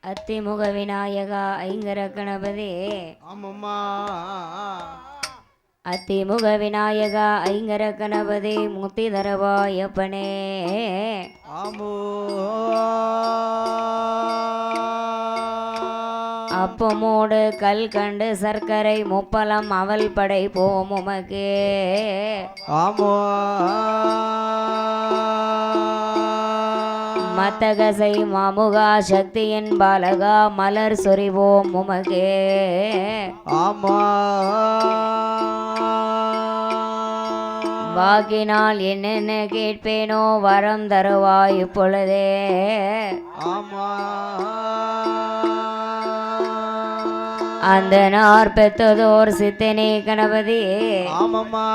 அத்திமுக விநாயகா ஐங்கர கணபதி ஆமம்மா அத்திமுக விநாயகா ஐங்கர கணபதி முக்தி தரவாயப்பனே ஆமோ அப்பமோடு கல் கண்டு சர்க்கரை முப்பலம் அவல் படை போம் உமக்கே ஆமோ மத்தகசை மாமுகா சக்தியின் பாலகா மலர் சொறிவோம் உமக்கே ஆமா வாக்கினால் என்னென்ன கேட்பேனோ வரம் தருவாய் இப்பொழுதே ஆமா அந்த நார் பெற்றதோர் சித்தனே கணபதி ஆமம்மா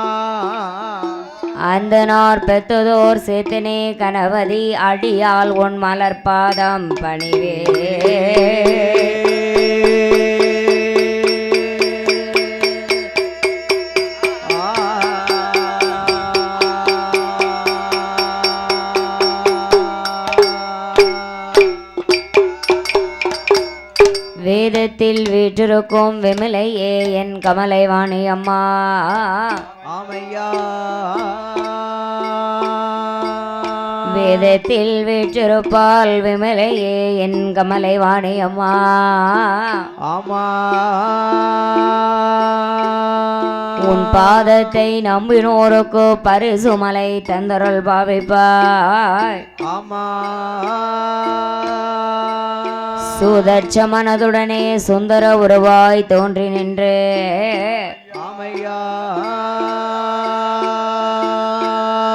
அந்த நார் பெற்றதோர் சித்தனே கணபதி அடியால் உன் மலர் பாதம் பணிவே வேதத்தில் வீற்றிருக்கும் விமலையே என் கமலை வாணி அம்மா ஆமையா வேதத்தில் வீற்றிருப்பால் விமலையே என் கமலை வாணி அம்மா ஆமா உன் பாதத்தை நம்பினோருக்கு பரிசுமலை தந்தருள் பாவிப்பாய் ஆமா சுதர்ச்ச மனதுடனே சுந்தர உருவாய் தோன்றி நின்று ஆமையா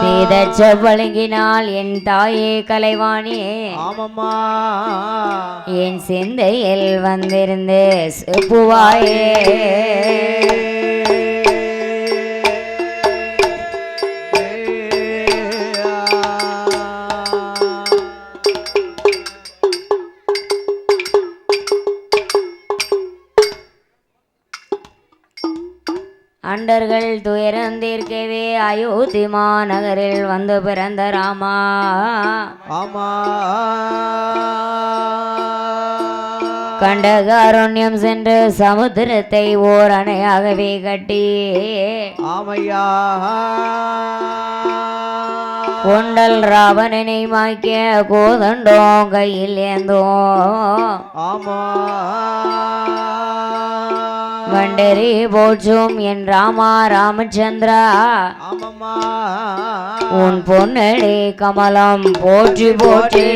பேதச்ச வழங்கினால் என் தாயே கலைவாணியே ஆமம்மா என் சிந்தையில் வந்திருந்து செப்புவாயே அண்டர்கள் துயரந்தீர்க்கவே அயோத்தி மாநகரில் வந்து பிறந்த ராமா ஆமா கண்டகாரண்யம் சென்று சமுத்திரத்தை ஓர் அணையாகவே கட்டி ஆமையா கொண்டல் ராவணனை மாய்க்க கோதண்டோம் கையில் ஏந்தோம் ஆமா வண்டரி போற்றும் என் ராமா ராமச்சந்திரா ஆமம்மா உன் பொன்னடி கமலம் போற்றி போற்றி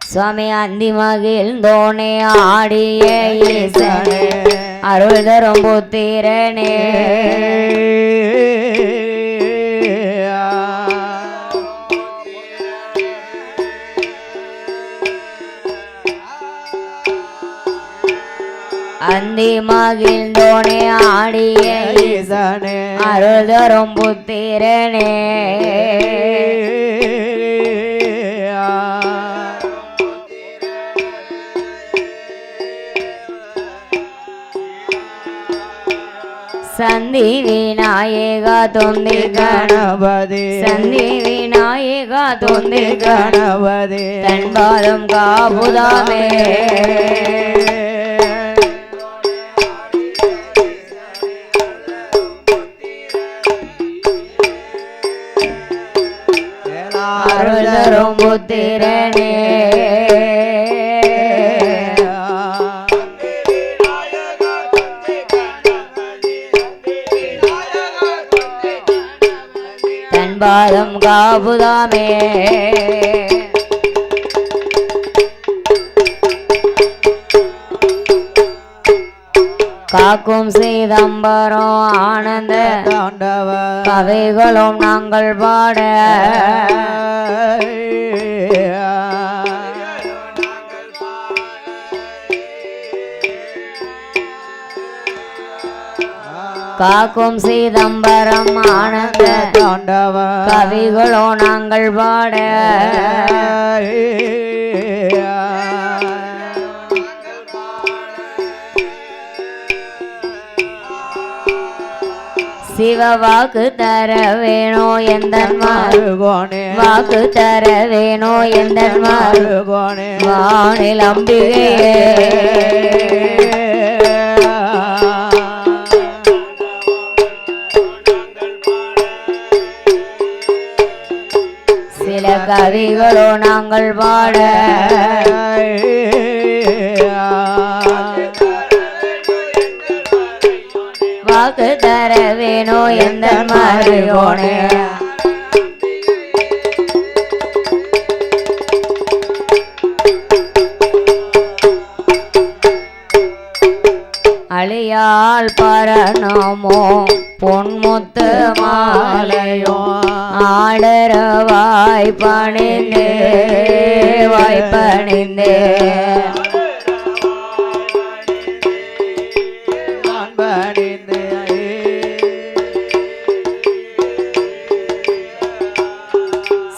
சுவாமி அந்திமகில் தோனே ஆடிய ஈசனே அருள் தரும் புத்திரனே அந்தி மகிழ்ந்தோனே ஆடிய ஈசனே அருள் தரும் புத்திரனே சந்தி விநாயகா தொந்தி கணபதி சந்தி விநாயகா தொந்தி கணபதி தன் பாதம் காபுதாமே அருள் தரும் புத்திரனே பாதம் காபுதாமே காக்கும் சீதம்பரம் ஆனந்த தாண்டவ கவைகளும் நாங்கள் பாட காக்கும் சீதம்பரம் ஆனந்த தாண்டவ கவிகளோ நாங்கள் பாட சிவ வாக்கு தர வேணும் எந்தன் மாறுகோனே வாக்கு தர வேணும் எந்தன் மாறுகோனே வானில் அம்பிகையே சில கவிகளோ நாங்கள் பாட வாக்கு தர வேணும் எந்த மாறுகோனே அழியால் பரணமோ பொன்முத்து மாலையோ ஆடரவாய் பணிந்தே வாய்ப்பணிந்தே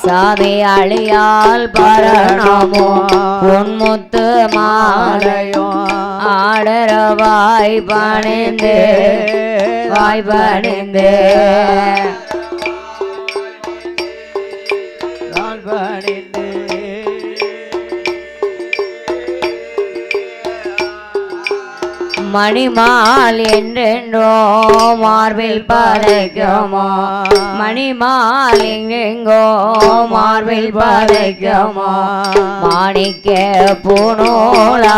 சாமி அழியால் பரணமோ பொன்முத்து மாலையோ ஆடரவாய் பணிந்தே வாய் பணிந்தே மணிமால் என்றென்றோ மார்பில் பதைக்குமோ மணிமால் எங்கெங்கோ மார்பில் பதைக்குமோ மாணிக்க பூணோலா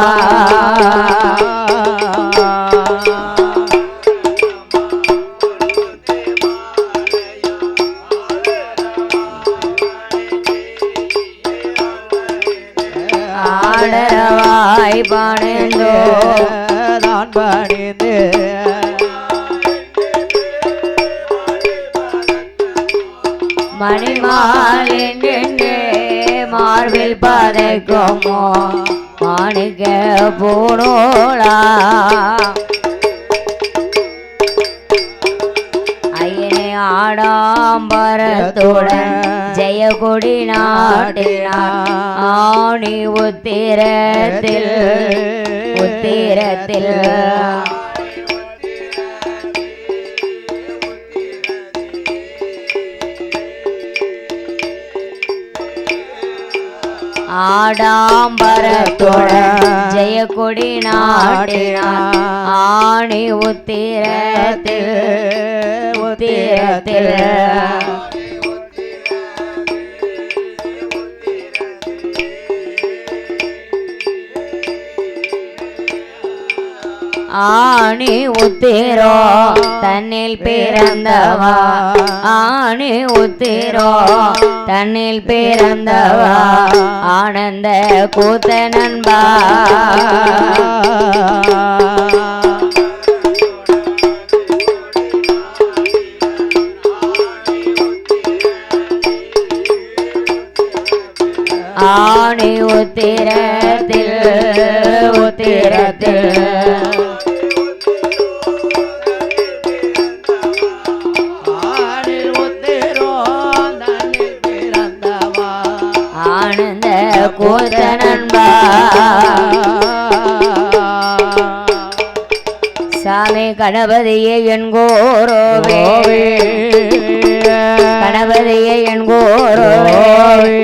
ஆடரவாய் பணிந்தோ பணிந்து மணிமால் என்றென்றே மார்பில் பதைக்குமோ மாணிக்க பூணோலா ஐயனே ஆடாம்பரத்துடன் ஜெயகொடி நாட்டினார் ஆணி உத்திரத்தில் உத்திரத்தில் ஆடாம்பரத்துடன் ஜெயகொடி நாட்டினார் ஆணி உத்திரத்தில் உத்திரத்தில் ஆணி உத்திரோ தன்னில் பிறந்தவா ஆணி உத்திரோ தன்னில் பிறந்தவா ஆனந்த கூத்த நண்பா ஆணி உத்திரத்தில் உத்திரத்தில் ஆனந்த கூத்த நண்பா சாமி கணபதியே என் கோரோவே கணபதியே என் கோரோவே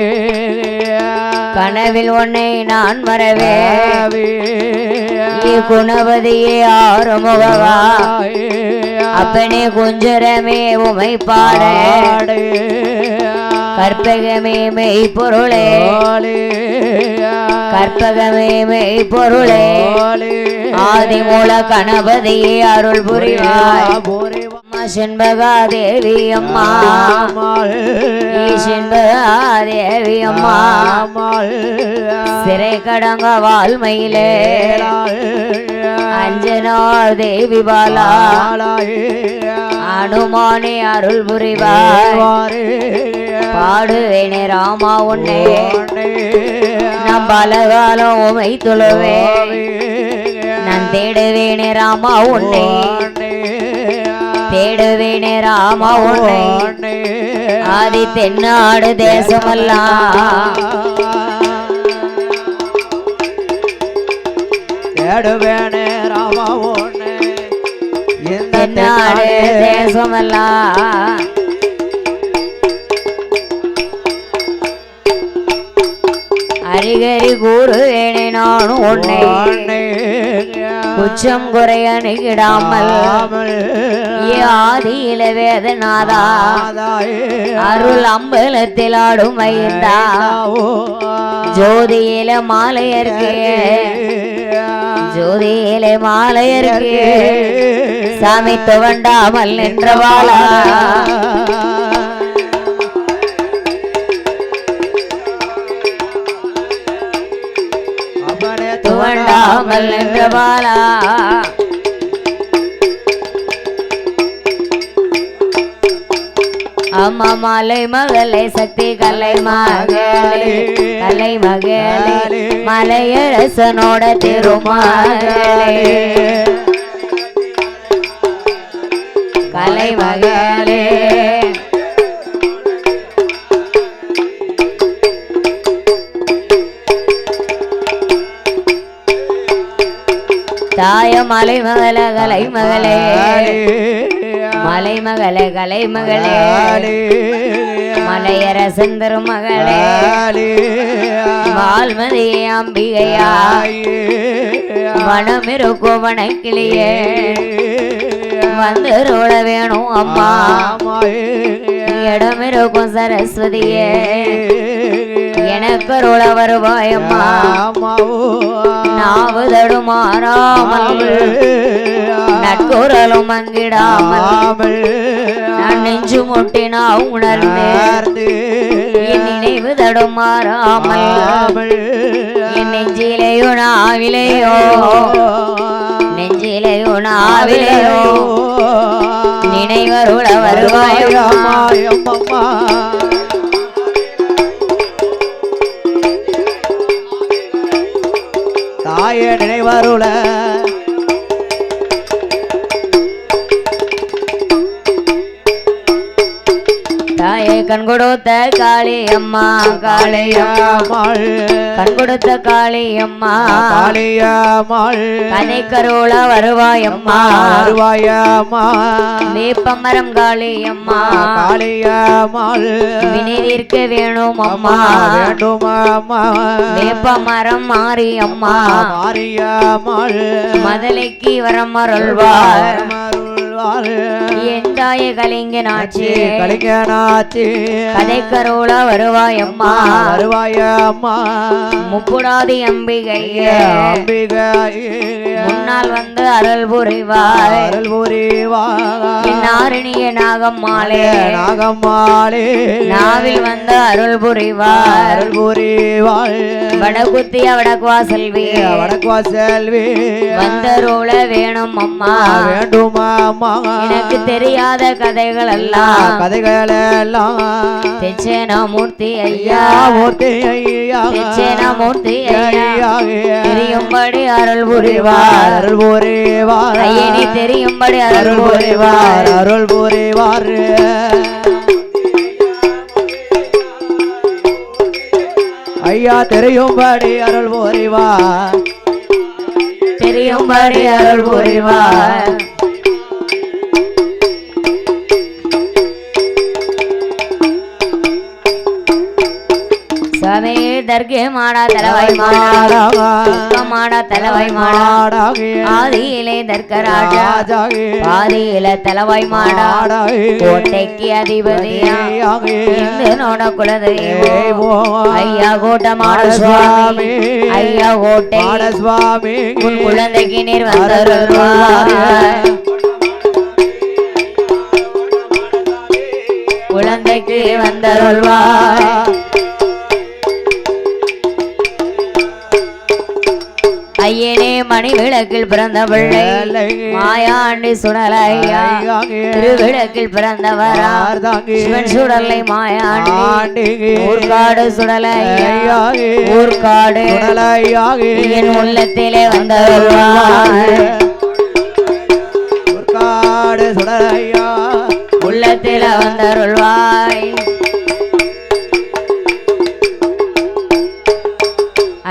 கனவில் உன்னை நான் மறவே குணபதியே ஆறுமுகவா அப்பனே குஞ்சரமே உமை பாட கற்பகமே மெய் பொருளே கற்பகமே மெய் பொருளே ஆதிமூல கணபதியே அருள் புரிவாய் செண்பகா தேவி அம்மா செண்பகா தேவி அம்மா சிறை கடங்க வால்மையிலே அஞ்சனார் தேவி பாலா அனுமானே அருள் புரிவாய் பாடுவேனே ராமா உன்னே நான் பலகாலம் உமை தொழுவே நான் தேடுவேனே ராமா உன்னை தேடுவேனே ராமா உன்னை ஆதி தென்னாடு தேசமெல்லாம் தேடுவேனே ராமா உன்னை இந்த தென்னாடு தேசமெல்லாம் அரிகரி கூறுவேனே நானும் உன்னை குச்சம் குறைய நிகிடாமல் ஆதியில வேதநாதா அருள் அம்பலத்தில் ஆடும் வைந்தா ஜோதியில மாலையருக்கு ஜோதியில மாலையருக்கு சாமி துவண்டாமல் நின்றவாளா துவண்டாமல் நின்றவாளா அம்மா மாலை மகளை சக்தி கலை மகளே கலை மகளே மலையரசனோட திருமகளே கலை மகளே தாய மலை மகள கலை மகளே மலை மகளே கலை மகளே மலையரசன் திருமகளே வால்மதி அம்பிகையா வனமிருக்கும் வனக்கிளியே வந்துரோட வேணும் அம்மா இடமிருக்கும் சரஸ்வதியே எனக்கு ரோள வருவாயம்மா நாவு தடுமாறாமல் நட்குரலும் மங்கிடாமல் நான் நெஞ்சு முட்டி நான் உணர்ந்து என் நினைவு தடுமாறாமல் என் நெஞ்சிலேயோ நாவிலேயோ நெஞ்சிலேயோ நாவிலேயோ நினைவருள வருவாயம்மா தாய நினைவருள தாயை கண் கொடுத்த காளி அம்மா காளியம்மாள் கண் கொடுத்த காளி அம்மா காளியம்மாள் கதை கருள வருவாயம்மா வருவாயம்மா வேப்பமரம் காளி அம்மா காளியம்மாள் வினைதீர்க்க வேணும் அம்மா வேண்டும் அம்மா வேப்பமரம் மாறி அம்மா மாரியம்மாள் மதலைக்கு வரம் அருள்வார் எந்தாய கலிங்கனாச்சி கலிங்கனாச்சி கதை கருள வருவாயம்மா வருவாயம்மா முப்புடாதி அம்பிகையே அம்பிகை முன்னால் வந்து அருள் புரிவாய் அருள் புரிவாய் நாரணிய நாகம்மாளே நாகம்மாளே நாவில் வந்து அருள் புரிவாய் அருள் புரிவாய் வடகுத்திய வடக்குவா செல்வி வடக்குவா செல்வி வந்தருள வேணும் அம்மா வேண்டும் அம்மா எனக்கு தெரியாத கதைகள் எல்லாம் கதைகள் எல்லாம் தெச்சேனா மூர்த்தி ஐயா மூர்த்தி ஐயா தெச்சேனா மூர்த்தி ஐயா தெரியும்படி அருள் புரிவார் அருள் புரிவார் ஐயனே தெரியும்படி அருள் புரிவார் அருள் புரிவார் ஐயா தெரியும்படி அருள் புரிவார் தெரியும்படி அருள் புரிவார் சாமி தர்கே மாடா தலவாய் மாடா மாடா தலவாய் மாடா ஆதியிலே தர்கராஜா பாதியில தலவாய் மாடா கோட்டைக்கு அதிபதியா இந்தனோட குலதெய்வம் ஐயா கோட்டை மாட சுவாமி ஐயா கோட்டை சுவாமி உன் குழந்தைக்கு நீர் வந்தருள்வார் குழந்தைக்கு வந்தருள்வார் ஐயனே மணி விளக்கில் பிறந்த பிள்ளை மாயாண்டி சுடலையா திருவிளக்கில் பிறந்தவரா சிவன் சுடலை மாயாண்டி ஊர்காடு சுடலையா ஊர்காடு என் உள்ளத்திலே வந்தருள்வார் ஊர்காடு சுடலையா உள்ளத்தில வந்தருள்வாய்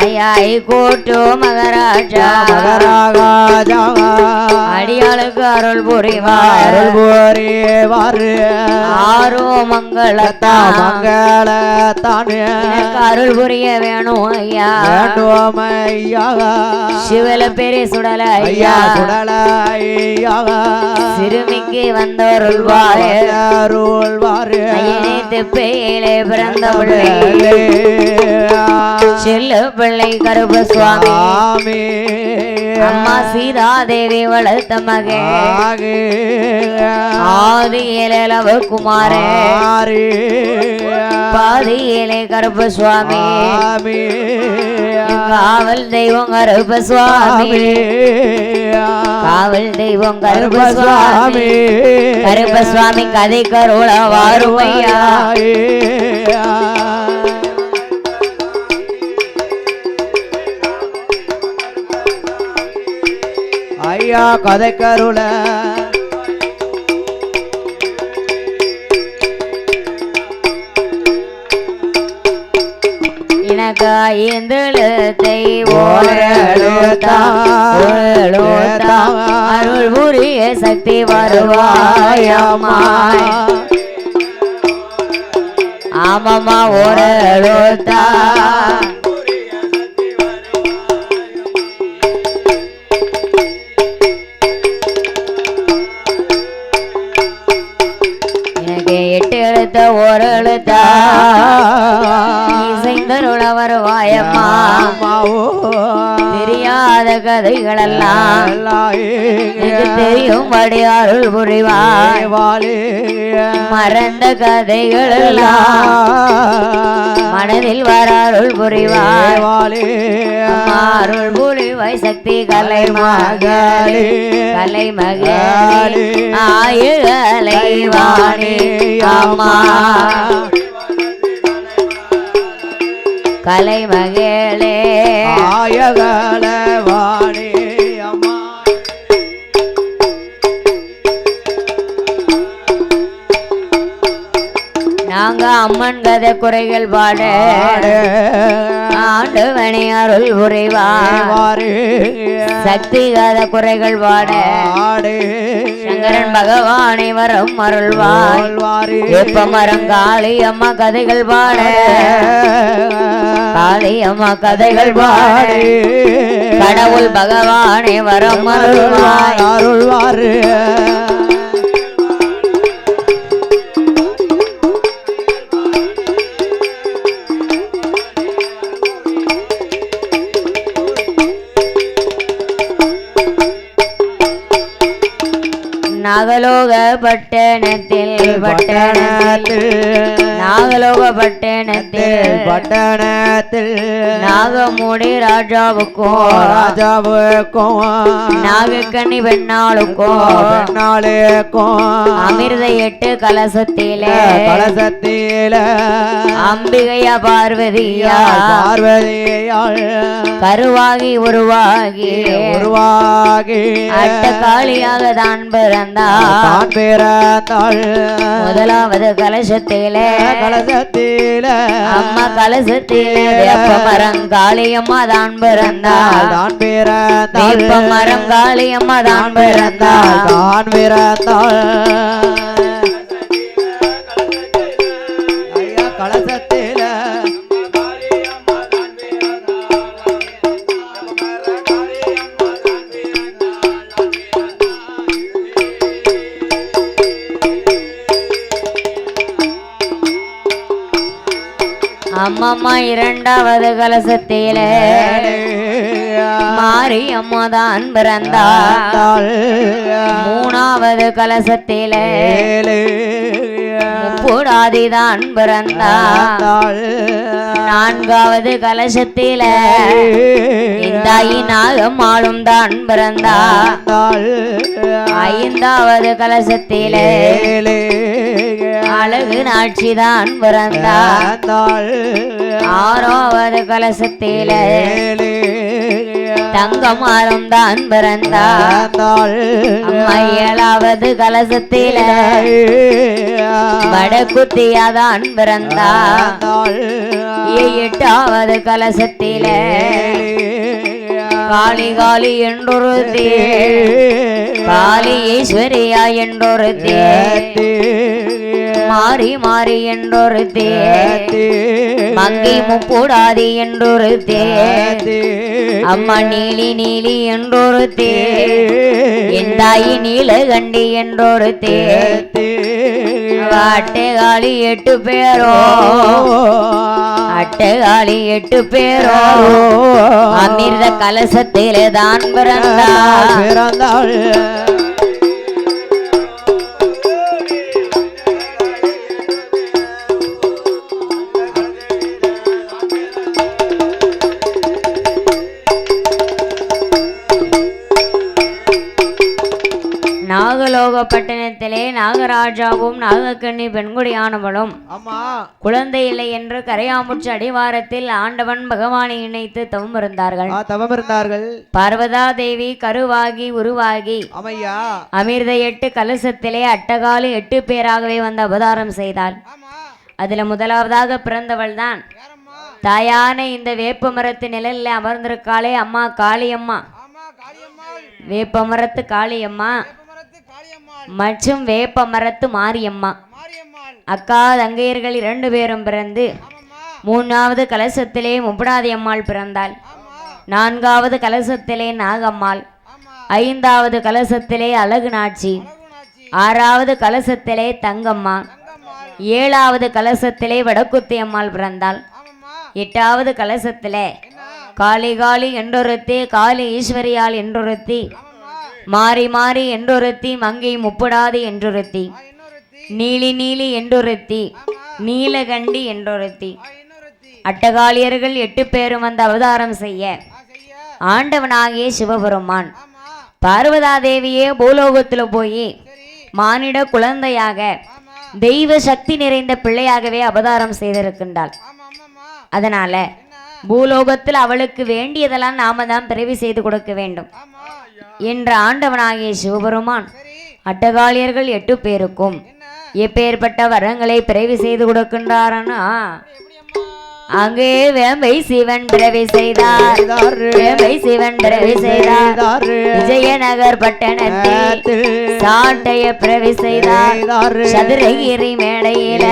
ஐயா ஐகோட்டு மகாராஜா மகராஜா அடியாளுக்கு அருள் புரிவார் அருள் புரிவாரு ஆரோ மங்களத்தான் மங்களத்தான் எனக்கு அருள் புரிய வேணும் ஐயா வேண்டும் ஐயா சிவல பெரிய சுடல ஐயா ஐயா சுடல ஐயா சிறுமிக்கு வந்தருள்வார் அருள்வாரு ஐயனே திப்பையிலே பிறந்த பிள்ளை செல்ல பிள்ளை கருப்ப சுவாமி அம்மா சீதாதேவி வளர்த்த மகன் ஆதியிலவ குமாரே பாதியிலே கருப்ப சுவாமி காவல் தெய்வம் கருப்ப சுவாமி காவல் தெய்வம் கருப்ப சுவாமி கருப்ப சுவாமி கதை கருள வாருமையா ஐயா கதை கருள எனக்கு ஐந்தெழுத்தை ஓரெழுத்தா அருள் புரிய சக்தி வருவாயம்மாய் ஆமாம்மா ஓரெழுத்தா எனக்கு 8 எழுத்த ஒரு எழுத்தா இசைந்தருள வருவாயம்மா தெரியாத கதைகளெல்லாம் எனக்கு தெரியும்படி அருள் புரிவாய் மறந்த கதைகள் எல்லாம் மனதில் வர அருள் புரிவாய் அருள் புரிவாய் சக்தி கலை மகளே கலை மகளே ஆயுகலை வாணி அம்மா கலை மகளே ஆயகல வாணி அம்மா நாங்க அம்மன் கதை குறைகள் பாட ஆண்டவனே அருள் புரிவார் சக்தி கதை குறைகள் பாட சங்கரன் பகவானை வரம் அருள்வார் எப்ப மரம் காளி அம்மா கதைகள் பாட காளி அம்மா கதைகள் பாட கடவுள் பகவானை வரம் அருள்வார் நாகலோக பட்டணத்தில் நாகலோக பட்டணத்தில் நாகமுடி ராஜாவுக்கும் நாகக்கண்ணி பெண்ணாளுக்கும் அமிர்த 8 கலசத்திலே அம்பிகையா பார்வதியா கருவாகி உருவாகி அட்டகாளியாக தான் பிறந்தாள் முதலாவது கலசத்திலே அம்மா கலசத்திலே வேப்ப மரம் காளியம்மா தான் பிறந்தாள் வேப்ப மரம் காளியம்மா தான் பிறந்தாள் ஐயா கலசத்தில அம்மம்மா இரண்டாவது கலசத்திலே மாரியம்மா தான் பிறந்தாள் மூணாவது கலசத்திலே முப்புடாதிதான் பிறந்தாள் நான்காவது கலசத்தில இந்தாயி நாகம்மாளும் தான் பிறந்தாள் ஐந்தாவது கலசத்தில அழகு நாட்சிதான் பிறந்தாள் ஆறாவது கலசத்தில தங்கமாரும் தான் பிறந்தாள் அம்மா 7வது கலசத்தில வடக்குத்தியாதான் பிறந்தாள் 8வது கலசத்தில காளி காளி என்றொருத்தி காளி ஈஸ்வரியா என்றொருத்தி மாறி மாறி என்றொருத்தி மங்கை முப்பூடாதி என்றொருத்தி அம்மா நீலி நீலி என்றொருத்தி என் தாயி நீலகண்டி என்றொருத்தி அட்டைகாளி 8 பேரோ அட்டைகாளி 8 பேரோ அமிர்த கலசத்திலே தான் பிறந்தாள் நாகலோகப்பட்டினத்திலே நாகராஜாவும் நாகக்கண்ணி பெண்குடியானவளும் குழந்தை இல்லை என்று கரையாமுற்று அடிவாரத்தில் ஆண்டவன் பகவானை இணைத்து தவம் இருந்தார்கள் பார்வதா தேவி கருவாகி உருவாகி அமிர்த 8 கலசத்திலே அட்டகாலி 8 பேராகவே வந்து அவதாரம் செய்தாள். அதுல முதலாவதாக பிறந்தவள் தான் தாயான இந்த வேப்ப மரத்து நிழல்ல அமர்ந்திருக்காளே அம்மா காளியம்மா. வேப்ப மரத்து காளியம்மா மற்றும் வேப்ப மரத்து மாரியம்மா அக்கா தங்கையர்கள் 2 பேரும் பிறந்து 3வது கலசத்திலே முப்படாதி அம்மாள் பிறந்தாள். 4வது கலசத்திலே நாகம்மாள், 5வது கலசத்திலே அழகு நாச்சி, 6வது கலசத்திலே தங்கம்மா, 7வது கலசத்திலே வடக்குத்தி அம்மாள் பிறந்தாள். 8வது கலசத்திலே காளி காளி என்றொருத்தி காளி ஈஸ்வரியால் என்றொருத்தி மாறி மாறி என்றொருத்தி மங்கை முப்படாதி என்றொருத்தி நீலி நீலி என்றொருத்தி நீலகண்டி என்றொருத்தி அட்டகாளியர்கள் 8 பேரும் வந்து அவதாரம் செய்ய ஆண்டவனாகிய சிவபெருமான் பார்வதா தேவியே பூலோகத்துல போய் மானிட குழந்தையாக தெய்வ சக்தி நிறைந்த பிள்ளையாகவே அவதாரம் செய்திருக்கின்றாள். அதனால பூலோகத்தில் அவளுக்கு வேண்டியதெல்லாம் நாம தான் பிறவி செய்து கொடுக்க வேண்டும் என்ற ஆண்டவனாகிய சிவபெருமான் அட்டகாளியர்கள் 8 பேருக்கும் எப்பேற்பட்ட வரங்களை பிறவி செய்து கொடுக்கின்றாரனா அங்கே வேம்பை சிவன் பிறவி செய்தார். வேம்பை சிவன் பிறவி செய்தார். விஜயநகர் பட்டணத்தில் சாட்டைய பிறவி செய்தார். சதுரகிரி மேடையில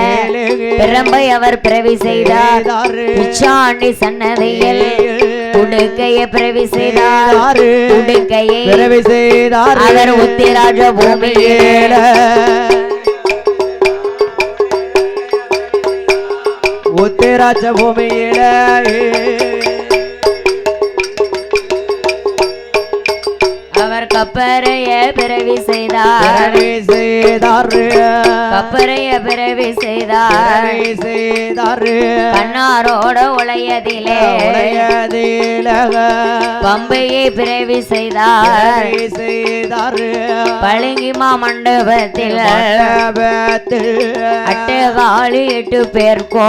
பிரம்பை அவர் பிறவி செய்தார். பிச்சாண்டி சன்னதியில் உடுக்கையை பிறவி செய்தார். உடுக்கையை பிறவி செய்தார். அவர் உத்திராஜ பூமியில உத்திராஜ பூமியில அவர் கப்பரைய பிறவி செய்தார். கப்பரைய பிறவி செய்தார். கண்ணாரோட உளையதிலே பம்பையை பிறவி செய்தார். பளிங்கி மாமண்டபத்தில் அட்டகாளி 8 பேர்க்கோ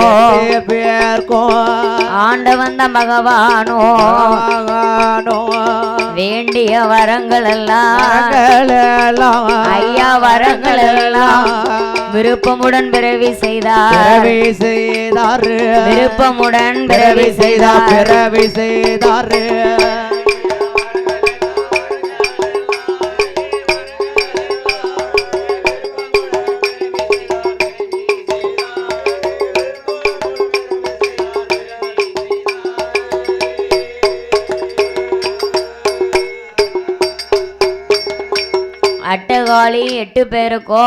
ஆண்ட வந்த பகவானோ வேண்டிய வரங்கள் எல்லாம் ஐயா வரங்கள் எல்லாம் விருப்பமுடன் பிறவி செய்தார். விருப்பமுடன் பிறவி செய்தார். அட்டகாளி 8 பேருக்கோ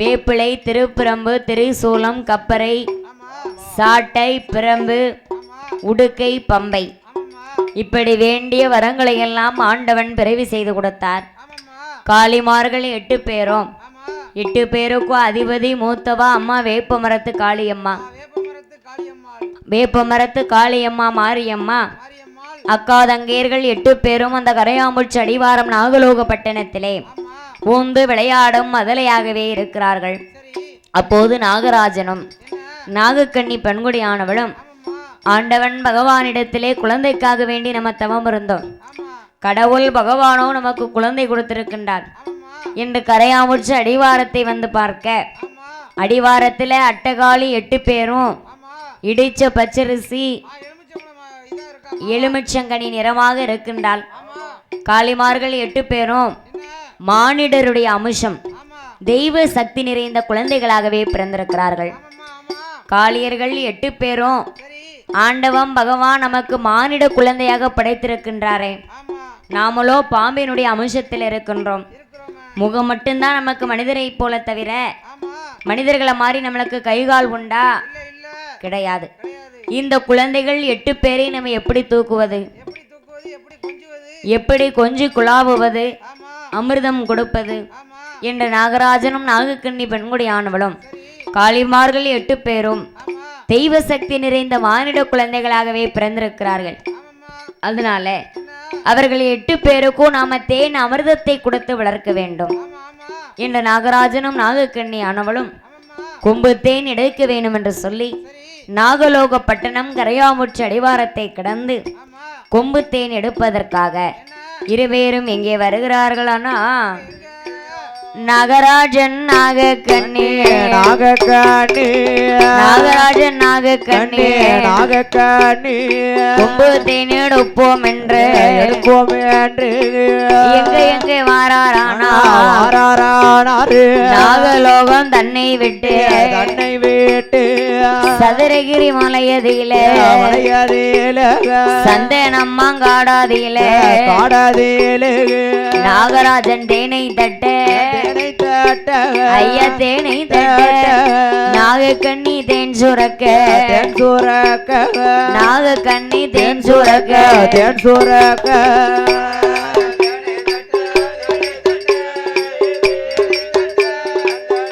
வேப்பிலை, திருப்பிரம்பு, திரிசூலம், கப்பரை, சாட்டை, பிரம்பு, உடுக்கை, பம்பை இப்படி வேண்டிய வரங்களை எல்லாம் ஆண்டவன் பிறவி செய்து கொடுத்தார். காளிமார்கள் 8 பேரும் 8 பேருக்கும் அதிபதி மூத்தவா அம்மா வேப்ப மரத்து காளியம்மா. வேப்ப மரத்து காளியம்மா மாரியம்மா அக்கா தங்கையர்கள் 8 பேரும் அந்த கரையாம்புற்று அடிவாரம் நாகலோக பட்டணத்திலே பூந்து விளையாடும் மதலையாகவே இருக்கிறார்கள். அப்போது நாகராஜனும் நாகக்கண்ணி பெண்குடியானவளும் ஆண்டவன் பகவானிடத்திலே குழந்தைக்காக வேண்டி நம்ம தவம் இருந்தோம். ஆமா கடவுள் பகவானோ நமக்கு குழந்தை கொடுத்திருக்கின்றார் ஆமா என்று கரையாமுற்று அடிவாரத்தை வந்து பார்க்க, ஆமா அடிவாரத்துல அட்டகாளி 8 பேரும் ஆமா இடிச்ச பச்சரிசி எலுமிச்சம்பழம் இதா இருக்கா எலுமிச்சங்கனி நிறமாக இருக்கின்றாள். ஆமா காளிமார்கள் 8 பேரும் என்ன மானிடருடைய அம்சம் ஆமா தெய்வ சக்தி நிறைந்த குழந்தைகளாகவே பிறந்திருக்கிறார்கள். ஆமா ஆமா காளியர்கள் 8 பேரும் சரி ஆண்டவன் பகவான் நமக்கு மானிட குழந்தையாக படைத்திருக்கின்றாரே, ஆமா நாமளோ பாம்பினுடைய அம்சத்தில் இருக்கின்றோம். இருக்கிறோமே முகம் மட்டும்தான் நமக்கு மனிதரை போல தவிர ஆமா மனிதர்களை மாதிரி நம்மளுக்கு கைகால் உண்டா? இல்ல இல்ல கிடையாது. கிடையாது இந்த குழந்தைகள் 8 பேரை நம்ம எப்படி தூக்குவது, எப்படி தூக்குவது எப்படி கொஞ்சுவது எப்படி கொஞ்சி குழாவுவது, ஆமா அமிர்தம் கொடுப்பது ஆமா என்ற நாகராஜனும் நாகக்கண்ணி பெண்குடியானவளும் சரி காளிமார்கள் 8 பேரும் ஆமா தெய்வ சக்தி நிறைந்த மானிட குழந்தைகளாகவே பிறந்திருக்கிறார்கள். ஆமாம்மா அதனால என்ன அவர்கள் 8 பேருக்கும் நாம தேன் அமிர்தத்தை கொடுத்து வளர்க்க வேண்டும் ஆமா ஆமா என்ற நாகராஜனும் நாகக்கண்ணி ஆனவளும் ஆமாம்மா கொம்பு தேன் எடுக்க வேண்டும் என்று சொல்லி சரி நாகலோக பட்டணம் கரையாமுற்று அடிவாரத்தை கடந்து ஆமா கொம்பு தேன் எடுப்பதற்காக என்ன இருவேரும் எங்கே வருகிறார்களானா, எங்க நாகராஜன் நாகக்கண்ணி நாகக்கண்ணி நாகராஜன் நாகக்கண்ணி நாகக்கண்ணி கொம்பு தேன் எடுப்போம் என்று எடுப்போம் என்று எங்கே வாராரானா ஆராரானாரு நாகலோகம் தன்னை விட்டு தன்னை விட்டு சதுரகிரி மலையதிலே வளையதில சந்தனம்மாங்காடாதிலே காடதில நாகராஜன் தேனை தட்ட தேனை தட்ட ஐயா தேனை தட்ட நாகக்கண்ணி தேன் சுரக்க தேன் சுரக்க நாகக்கண்ணி தேன் சுரக்க தேன் சுரக்க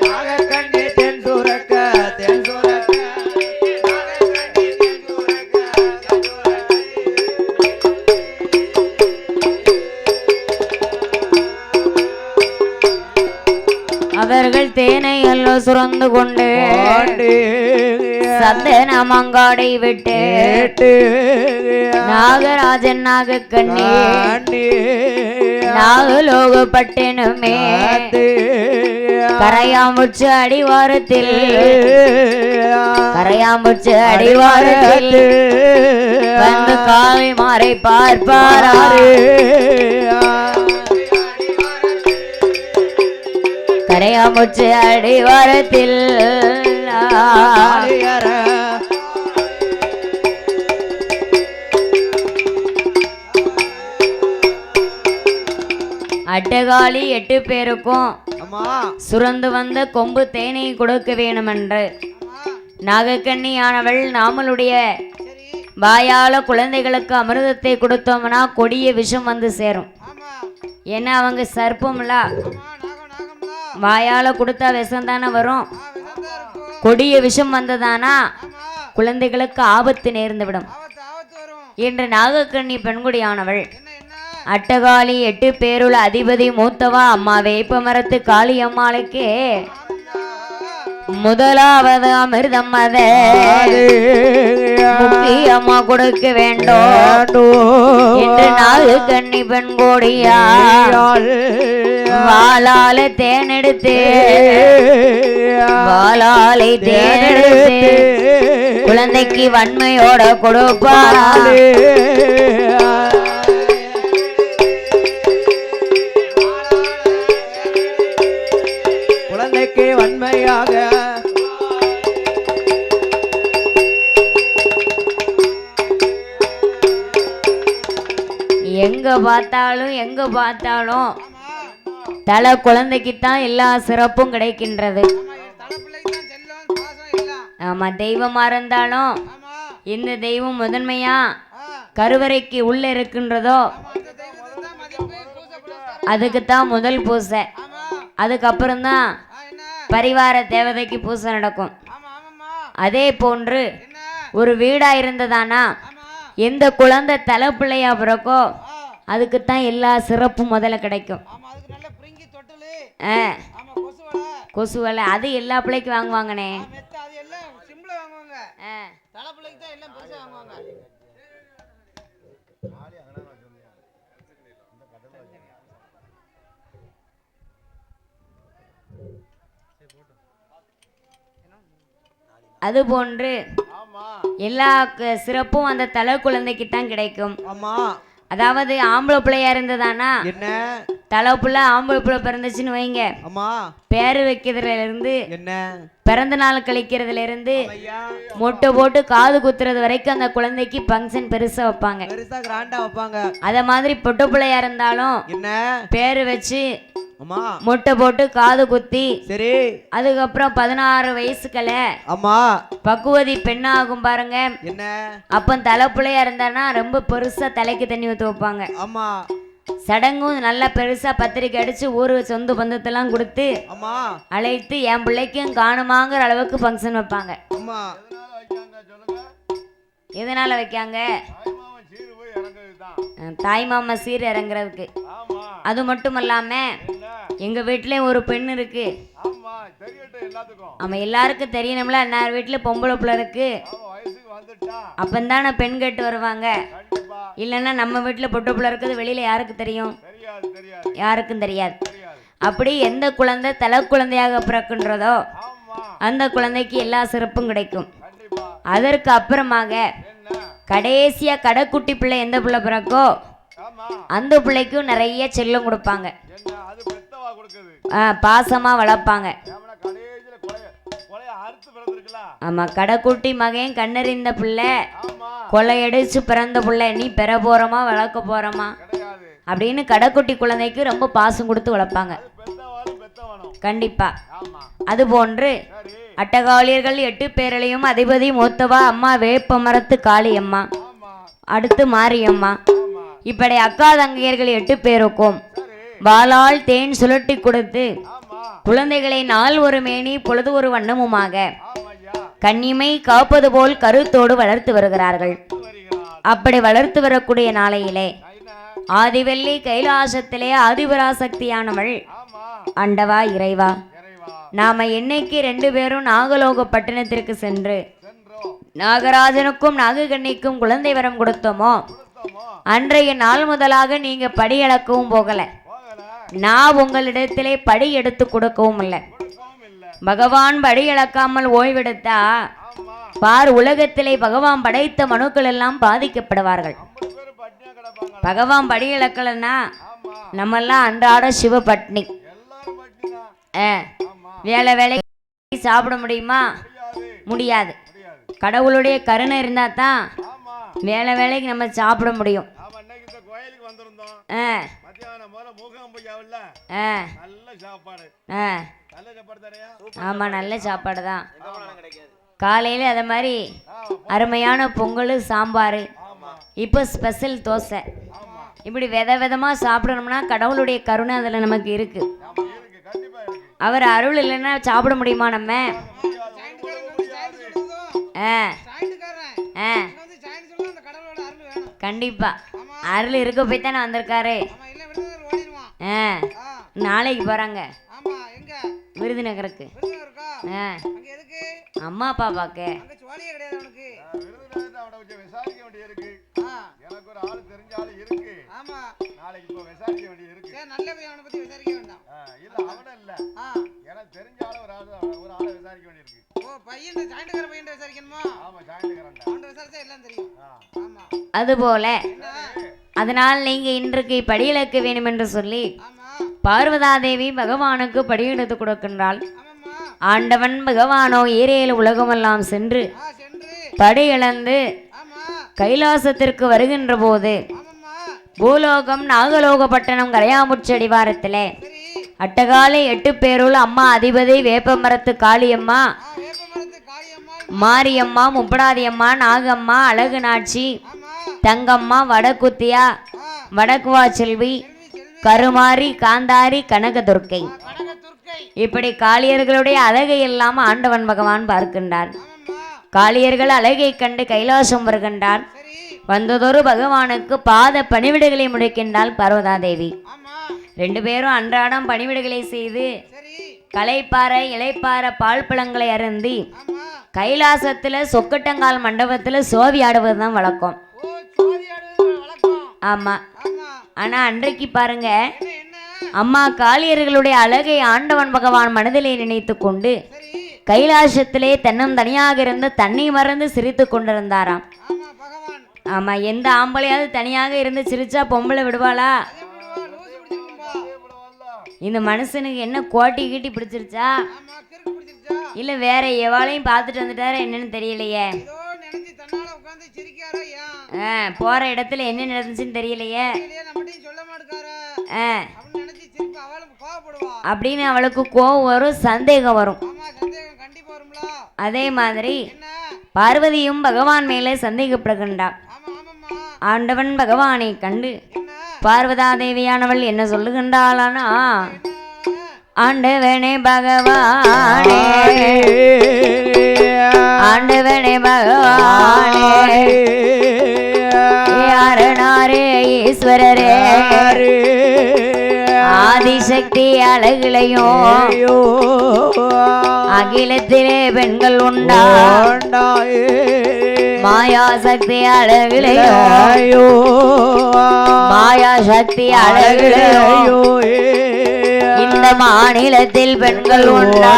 நாகக்கண்ணி தேன் சுரக்க தேன் சுரக்க அவர்கள் தேனை எல்லாம் சுரந்து கொண்டு சந்தனமங்காடை விட்டு நாகராஜன் நாகக்கண்ணி நாகலோகப்பட்டினுமே கரையாமுற்று அடிவாரத்தில் கரையாமுற்று அடிவாரத்தில் வந்து காலை மாறை பார்ப்பாராரு கரையாமுற்று அடிவாரத்தில் அட்டகாளி 8 பேருக்கும் சுரந்து வந்த கொம்பு தேனை கொடுக்க வேணுமென்று நாகக்கண்ணியானவள் நாமளுடைய சரி வாயால குழந்தைகளுக்கு அமிர்தத்தை கொடுத்தோம்னா கொடிய விஷம் வந்து சேரும். ஆமா ஏன்னா அவங்க சர்ப்பம்ல ஆமா நாகம்லா வாயால கொடுத்தா விஷம் தானே வரும். விதந்தா இருக்கும் கொடிய விஷம் வந்ததானா ஆமா குழந்தைகளுக்கு ஆபத்து நேர்ந்து விடும் ஆபத்து வரும் என்று நாகக்கண்ணி பெண்குடியானவள் என்ன அட்டகாளி 8 பேருள்ள அதிபதி மூத்தவா அம்மா வேப்ப மரத்து காளி அம்மாளுக்கு முதலாவது அமிர்தம் அத முக்கியமா கொடுக்க வேண்டும் என்று நாகக்கண்ணி பெண்கோடியா வாளால தேனெடுத்து வாளாலை தேனெடுத்து குழந்தைக்கு வன்மையோட கொடுப்பாரா குழந்தைக்கு வன்மையாக எங்க பார்த்தாலும் தலை குழந்தைக்குத்தான் எல்லா சிறப்பும் கிடைக்கின்றது. தலைப்பிள்ளைக்கு தான் செல்லம் பாசம் எல்லாம் ஆமா தெய்வமா இருந்தாலும் ஆமா இந்த தெய்வம் முதன்மையா ஆ கருவறைக்கு உள்ள இருக்கின்றதோ அந்த தெய்வத்துக்கு தான் மதிப்பு பூஜை புனஸ்காரம் அதுக்குத்தான் முதல் பூசை. ஆமா அதுக்கப்புறம்தான் என்ன பரிவார தேவதைக்கு பூசை நடக்கும். ஆமா ஆமாம்மா அதே போன்று என்ன ஒரு வீடா இருந்ததானா ஆமா எந்த குழந்தை தலைப்பிள்ளையா பிறக்கோ ஆ அதுக்குத்தான் எல்லா சிறப்பும் முதல்ல கிடைக்கும். ஆமா அதுக்கு நல்ல பிரிங்கி தொட்டலு ஆ ஆமா கொசுவலை கொசுவலை அது எல்லா பிள்ளைக்கும் வாங்குவாங்கண்ணே. மெத்த அது எல்லாம் சிம்பிள வாங்குவாங்க ஆ தலை பிள்ளைக்கு தான் எல்லாம் பெருசா வாங்குவாங்க. அதுபோன்று ஆமா எல்லா சிறப்பும் அந்த தலை குழந்தைக்கு தான் கிடைக்கும். ஆமா அதாவது ஆம்பளை பிள்ளையா இருந்ததானா என்ன தலை புள்ள ஆம்பளை பிள்ளை பிறந்துச்சுன்னு வைங்க, ஆமா பேரு வைக்கிறதுல இருந்து என்ன பிறந்த நாள் கழிக்கிறதுல இருந்து ஐயா மொட்டை போட்டு காது குத்துறது வரைக்கும் அந்த குழந்தைக்கு ஃபங்க்ஷன் பெருசா வைப்பாங்க. பெருசா கிராண்டா வைப்பாங்க. அத மாதிரி பொட்டு பிள்ளையா இருந்தாலும் என்ன பேரு வச்சு ஆமா மொட்டை போட்டு காது குத்தி சரி அதுக்கப்புறம் 16 வயசுக்கல ஆமா பக்குவதி பெண்ணாகும் பாருங்க. என்ன அப்ப தலை பிள்ளையா இருந்தானா ரொம்ப பெருசா தலைக்கு தண்ணி ஊற்றி வைப்பாங்க. ஆமா சடங்கும் நல்லா பெருசா பத்திரிக்கை அடிச்சு ஊரு சொந்த பந்தத்தெல்லாம் கொடுத்து ஆமா அழைத்து என் பிள்ளைக்கும் காணுமாங்கிற அளவுக்கு ஃபங்க்ஷன் வைப்பாங்க. ஆமா எதனால வைக்காங்க? தாய் மாமா சீர் இறங்குறதுக்கு. அது மட்டும் இல்லாம எங்க வீட்லயும் ஒரு பெண் இருக்கு. ஆமா எல்லாருக்கும் தெரியணும்ல, எல்லார் வீட்டுல பொம்பளை பிள்ளை இருக்கு. அப்பந்தானே பெண் கேட்டு வருவாங்க. இல்லைன்னா நம்ம வீட்டுல பொட்டை பிள்ளை இருக்குது வெளியில யாருக்கு தெரியும்? யாருக்கும் தெரியாது. அப்படி எந்த குழந்தை தலை குழந்தையாக பிறக்கின்றதோ அந்த குழந்தைக்கு எல்லா சிறப்பும் கிடைக்கும். அதற்கு அப்புறமாக கடைசியா கடைக்குட்டி பிள்ளை எந்த பிள்ளை பிறக்கோ அந்த பிள்ளைக்கும் நிறைய செல்லம் கொடுப்பாங்க. பாசமா வளர்ப்பாங்க. ஆமா கடைக்குட்டி மகன் கண்ணறிந்த பிள்ளை கொலையடிச்சு பிறந்த பிள்ளை நீ பெற போறோமா வளர்க்க போறோமா அப்படின்னு கடைக்குட்டி குழந்தைக்கு ரொம்ப பாசம் கொடுத்து வளர்ப்பாங்க. கண்டிப்பா. அது போன்று அட்டகாளியர்கள் 8 பேரிலையும் அதிபதி மூத்தவா அம்மா வேப்ப மரத்து காளியம்மா, அடுத்து மாரியம்மா, இப்படி அக்கா தங்கையர்கள் 8 பேருக்கும் வாளால் தேன் சுழட்டி கொடுத்து குழந்தைகளை நாள் ஒரு மேனி பொழுது ஒரு வண்ணமுமாக கன்னிமை காப்பது போல் கருத்தோடு வளர்த்து வருகிறார்கள். அப்படி வளர்த்து வரக்கூடிய நாளையிலே ஆதிவெள்ளி கைலாசத்திலே ஆதிபராசக்தியானவள் ஆண்டவா இறைவா நாம என்னைக்கு 2 பேரும் நாகலோக பட்டணத்திற்கு சென்று நாகராஜனுக்கும் நாககன்னிக்கும் குழந்தை வரம் கொடுத்தோமோ அன்றைய நாள் முதலாக நீங்க படி இழக்கவும் போகல, நான் உங்களிடத்திலே படி எடுத்து கொடுக்கவும் இல்லை. பகவான் படி இழக்காமல் ஓய்வெடுத்தா பார் உலகத்திலே பகவான் படைத்த மனுக்கள் எல்லாம் பாதிக்கப்படுவார்கள். பகவான் படி இழக்கலன்னா நம்மெல்லாம் அன்றாட சிவ பட்னி. வேலை வேலைக்கு சாப்பிட முடியுமா? முடியாது. கடவுளுடைய கருணை இருந்தா தான் வேலை வேலைக்கு நம்ம சாப்பிட முடியும். ஆமா நல்ல சாப்பாடு தான். காலையில அத மாதிரி அருமையான பொங்கல் சாம்பார், இப்போ ஸ்பெஷல் தோசை, இப்படி விதமா சாப்பிடணும்னா கடவுளுடைய கருணை அதில் நமக்கு இருக்கு. அவர் அருள் இல்லைன்னா சாப்பிட முடியுமா நம்ம? கண்டிப்பா அருள் இருக்க போய் தானே வந்திருக்காரு. நாளைக்கு போறாங்க விருதுநகருக்கு. அம்மா அப்பா பாக்க அதுபோல அதனால் நீங்க இன்றைக்கு படியிழக்க வேண்டும் என்று சொல்லி பார்வதாதேவி பகவானுக்கு படி எடுத்து கொடுக்கின்றாள். ஆண்டவன் பகவானோ ஏரேல் உலகமெல்லாம் சென்று படி இழந்து கைலாசத்திற்கு வருகின்ற போது பூலோகம் நாகலோகப்பட்டணம் கரையாமுச்சடிவாரத்திலே அட்டகாலை 8 பேருள் அம்மா அதிபதி வேப்பமரத்து காளியம்மா, மாரியம்மா, முப்படாதியம்மா, நாகம்மா, அழகு நாச்சி, தங்கம்மா, வடக்குத்தியா, வடக்குவா செல்வி, கருமாரி, காந்தாரி, கனகதுர்க்கை, இப்படி காளியர்களுடைய அழகை எல்லாம் ஆண்டவன் பகவான் பார்க்கின்றார். காளியர்கள் அழகை கண்டு கைலாசம் வருகின்றார். வந்ததொரு பகவானுக்கு பாத பணிவிடைகளை முடிக்கின்றாள் பார்வதாதேவி. 2 பேரும் அன்றாடம் பணிவிடைகளை செய்து களைப்பார இளைப்பார பால் பழங்களை அருந்தி கைலாசத்துல சொக்கட்டங்கால் மண்டபத்துல சோவி ஆடுவது தான் வழக்கம். ஓ, சோதி ஆடுவது வழக்கம். ஆமா. ஆமா. ஆனா அன்றைக்கு பாருங்க, என்ன அம்மா காளியர்களுடைய அழகை ஆண்டவன் பகவான் மனதிலே நினைத்து கொண்டு சரி. கைலாசத்திலே தன்னம் தனியாக இருந்து தண்ணி மறந்து சிரித்து கொண்டிருந்தாராம். ஆமா, பகவான். ஆமா, எந்த ஆம்பளையாவது தனியாக இருந்து சிரிச்சா பொம்பளை விடுவாளா? அதை விடுவா, லூசு பிடிச்சிருக்கும்பா. இந்த மனுஷனுக்கு என்ன கோட்டி கீட்டி பிடிச்சிருச்சா, ஆமா, கிறுக்கு பிடிச்சிருச்சா? இல்ல வேற எவாளையும் பார்த்துட்டு வந்துட்டாரு என்னன்னு தெரியலையே. ஏதோ நினைச்சு தன்னால உட்கார்ந்து சிரிக்காரா ஏன்? போற இடத்துல என்ன நடந்துச்சுன்னு தெரியலையே. இல்லையே, நம்மகிட்டயும் சொல்ல மாட்டேக்காரா அப்படின்னு நினைச்சு சிரிப்பு அவளுக்கு கோவப்படுவா. அப்படின்னு அவளுக்கு கோவம் வரும், சந்தேகம் வரும். ஆமா, சந்தேகம் கண்டிப்பா வரும்ல. அதே மாதிரி என்ன? பார்வதியும் பகவான் மேலே சந்தேகப்படுகின்றாள். ஆமா, ஆமாம்மா. ஆண்டவன் பகவானை கண்டு என்ன? பார்வதா தேவியானவள் என்ன சொல்லுகின்றாளானா, என்ன? ஆண்டவனே பகவானே, ஆண்டவனே பகவானே, அரணாரே ஈஸ்வரரே, ஆதிசக்தி அழகிலையும் அகிலத்திலே பெண்கள் உண்டா, மாயாசக்தி அழகிலையும் மாயாசக்தி அழகிலையும் இந்த மாநிலத்தில் பெண்கள் உண்டா,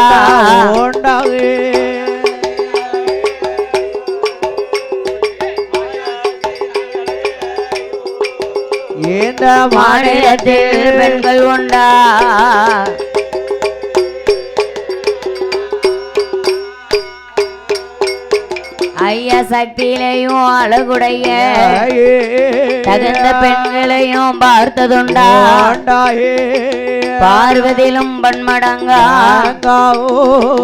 இந்த மாநிலத்தில் பெண்கள் உண்டா. ஐயா சக்தியிலையும் அழகுடைய தகுந்த பெண்களையும் பார்த்ததுண்டா, பார்வதிலும் பன்மடங்கா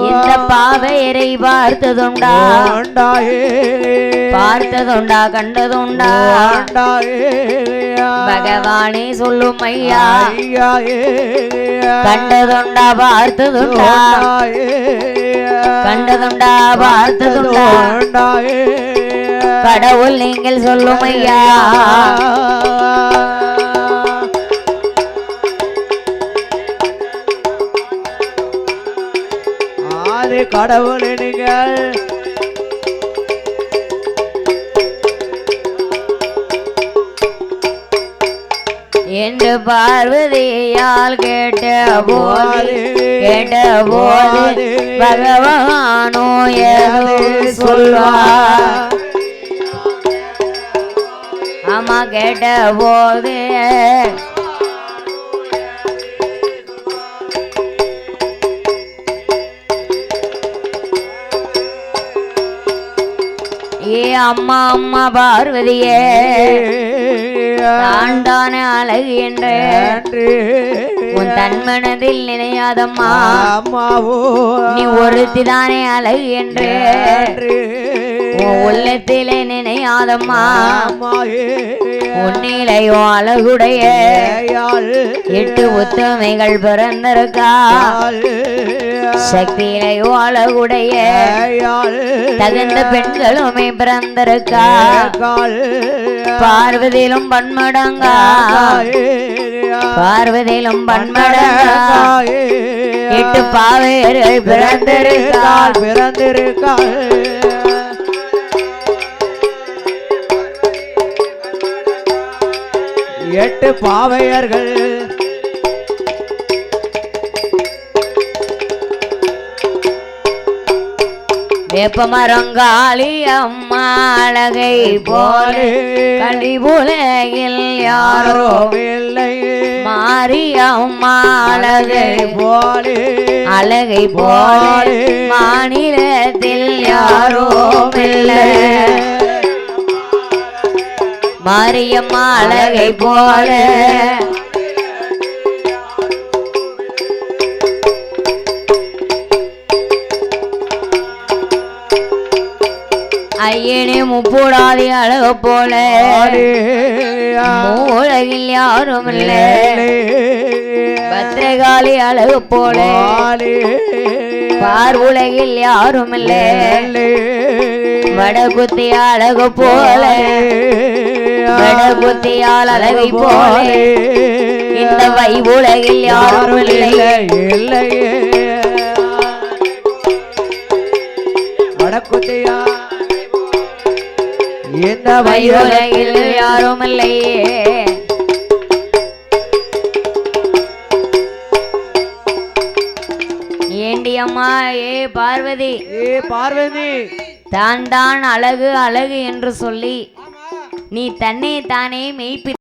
இந்த பாவையரை பார்த்ததுண்டா, பார்த்ததுண்டா கண்டதுண்டா. பகவானே சொல்லும் ஐயா, கண்டதுண்டா பார்த்ததுண்டா, கண்டதுண்டா பார்த்ததுண்டா. கடவுள் நீங்கள் சொல்லும் ஐயா. ஆதி கடவுள் நீங்கள் என்று பார்வதியால் கேட்ட போது பகவானோ ஏதோ சொல்வார். ஆமா, கேட்ட போது ஏ அம்மா அம்மா பார்வதியே, தாண்டான அழகு என்று உன் தன்மனதில் நினையாதம்மா, நீ ஒருத்திதானே அழகு என்று உன் உள்ளத்திலே நினையாதம்மா. உன்னிலையோ அழகுடைய 8 உத்தமைகள் பிறந்திருக்கா, சக்தியிலையோ அழகுடைய தகுந்த பெண்களுமே பிறந்திருக்கா, பார்வதியிலும் பன்மடங்கா, பார்வதியிலும் பன்மடங்கா 8 பாவையர்கள் பிறந்திருக்காள். 8 பாவையர்கள் வேப்பமரங்காளி அம்மா அழகை போல கலிபுலையில் யாரோ இல்லை, மாரியம்மா அழகை போலே அழகை போல மாநிலத்தில் யாரோ இல்லை, மாரியம்மா அழகை போல. ஐயனே முப்பூடாதி அழக போல மூலகில் யாரும் இல்லை, பத்திரகாளி அழகு போல பார்வுலகில் யாரும் இல்லை, வடகுத்தி அழகு போல வடகுத்தியால் அழகை போல இந்த வைவுலகில் யாரும் இல்லை. குட்டியா இந்த வையுலகில் வையுலகில் யாரும் இல்லையே ஏண்டி அம்மா ஏ பார்வதி ஏ பார்வதி தான் தான் அழகு அழகு என்று சொல்லி ஆமா நீ தன்னை தானே மெய்ப்பி